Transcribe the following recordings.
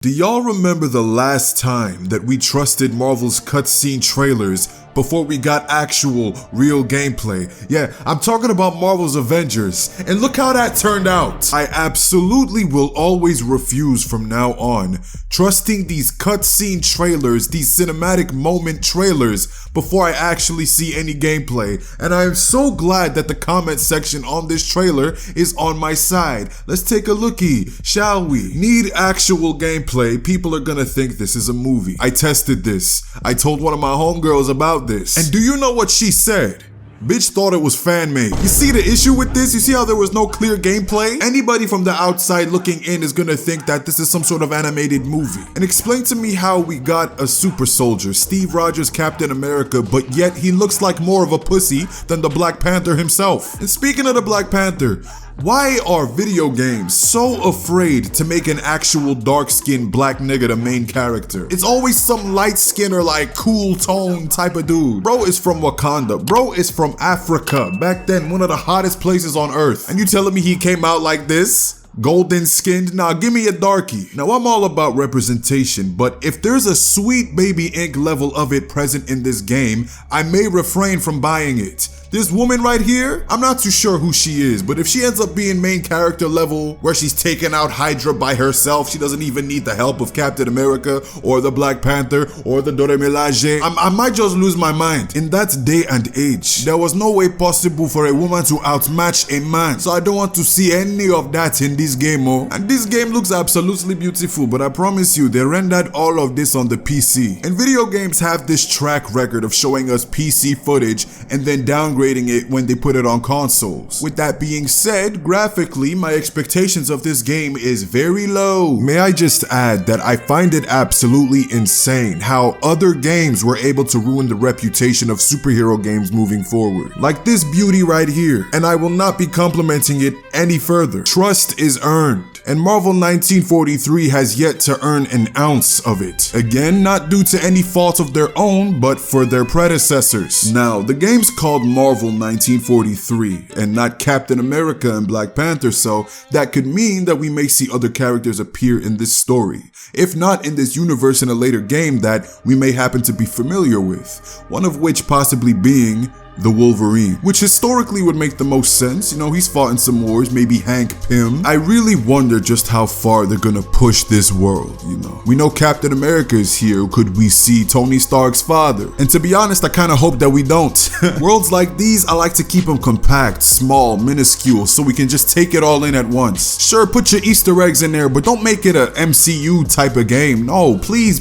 Do y'all remember the last time that we trusted Marvel's cutscene trailers before we got actual, real gameplay? Yeah, I'm talking about Marvel's Avengers, and look how that turned out. I absolutely will always refuse from now on trusting these cutscene trailers, these cinematic moment trailers, before I actually see any gameplay. And I am so glad that the comment section on this trailer is on my side. Let's take a lookie, shall we? Need actual gameplay. People are gonna think this is a movie. I tested this. I told one of my homegirls about this. And do you know what she said? Bitch thought it was fan-made. You see the issue with this? You see how there was no clear gameplay? Anybody from the outside looking in is gonna think that this is some sort of animated movie. And explain to me how we got a super soldier, Steve Rogers Captain America, but yet he looks like more of a pussy than the Black Panther himself. And speaking of the Black Panther, why are video games so afraid to make an actual dark-skinned black nigga the main character? It's always some light-skinned or like cool tone type of dude. Bro is from Wakanda. Bro is from Africa. Back then, one of the hottest places on earth. And you telling me he came out like this? Golden skinned? Nah, give me a darkie. Now, I'm all about representation, but if there's a sweet baby ink level of it present in this game, I may refrain from buying it. This woman right here, I'm not too sure who she is, but if she ends up being main character level, where she's taking out Hydra by herself, she doesn't even need the help of Captain America, or the Black Panther, or the Dore Milaje, I might just lose my mind. In that day and age, there was no way possible for a woman to outmatch a man, so I don't want to see any of that in this game, oh. And this game looks absolutely beautiful, but I promise you, they rendered all of this on the PC. And video games have this track record of showing us PC footage and then downgrading it when they put it on consoles. With that being said, graphically, my expectations of this game is very low. May I just add that I find it absolutely insane how other games were able to ruin the reputation of superhero games moving forward. Like this beauty right here, and I will not be complimenting it any further. Trust is earned, and Marvel 1943 has yet to earn an ounce of it. Again, not due to any fault of their own, but for their predecessors. Now, the game's called Marvel 1943 and not Captain America and Black Panther, so that could mean that we may see other characters appear in this story, if not in this universe in a later game that we may happen to be familiar with, one of which possibly being the Wolverine, which historically would make the most sense. You know, he's fought in some wars, maybe Hank Pym. I really wonder just how far they're gonna push this world, you know. We know Captain America is here. Could we see Tony Stark's father? And to be honest, I kind of hope that we don't. Worlds like these, I like to keep them compact, small, minuscule, so we can just take it all in at once. Sure, put your Easter eggs in there, but don't make it a MCU type of game. No, please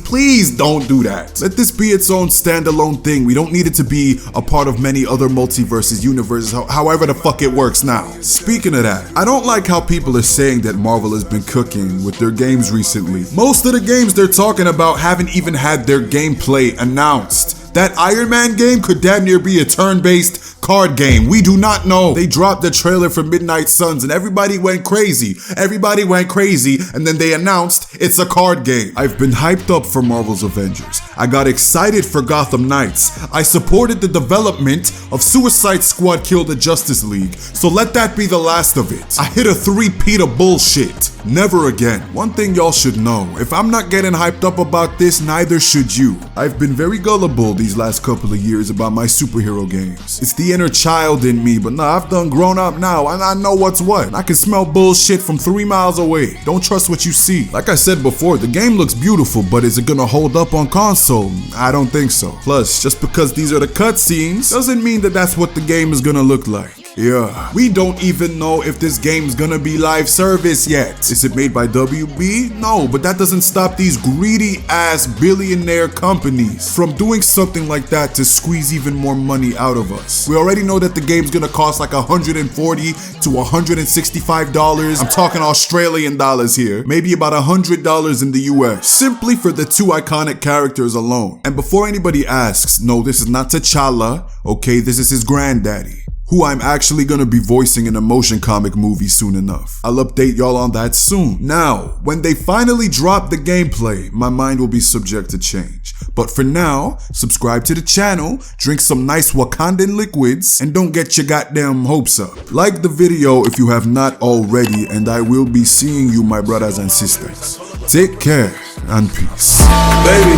don't do that. Let this be its own standalone thing. We don't need it to be a part of many other multiverses, universes, however the fuck it works now. Speaking of that, I don't like how people are saying that Marvel has been cooking with their games recently. Most of the games they're talking about haven't even had their gameplay announced. That Iron Man game could damn near be a turn-based card game. We do not know. They dropped the trailer for Midnight Suns and everybody went crazy. And then they announced it's a card game. I've been hyped up for Marvel's Avengers. I got excited for Gotham Knights. I supported the development of Suicide Squad Kill the Justice League. So let that be the last of it. I hit a three-peat of bullshit. Never again. One thing y'all should know, if I'm not getting hyped up about this, neither should you. I've been very gullible these last couple of years about my superhero games. It's the inner child in me, but nah, I've done grown up now and I know what's what. I can smell bullshit from 3 miles away. Don't trust what you see. Like I said before, the game looks beautiful, but is it gonna hold up on console? I don't think so. Plus, just because these are the cutscenes doesn't mean that that's what the game is gonna look like. Yeah, we don't even know if this game's gonna be live service yet. Is it made by WB? No, but that doesn't stop these greedy ass billionaire companies from doing something like that to squeeze even more money out of us. We already know that the game's gonna cost like $140 to $165. I'm talking Australian dollars here. Maybe about $100 in the US, simply for the 2 iconic characters alone. And before anybody asks, no, this is not T'Challa, okay, this is his granddaddy, who I'm actually gonna be voicing in a motion comic movie soon enough. I'll update y'all on that soon. Now, when they finally drop the gameplay, my mind will be subject to change. But for now, subscribe to the channel, drink some nice Wakandan liquids, and don't get your goddamn hopes up. Like the video if you have not already, and I will be seeing you, my brothers and sisters. Take care. and peace. Baby,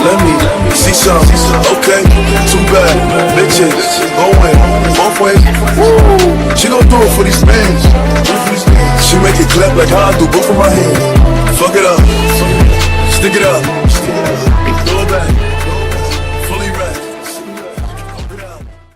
let me see some. Okay, too bad. Bitches going both ways. She gon' do it for these fans. She make it clap like how I do both of my hands. Fuck it up, stick it up.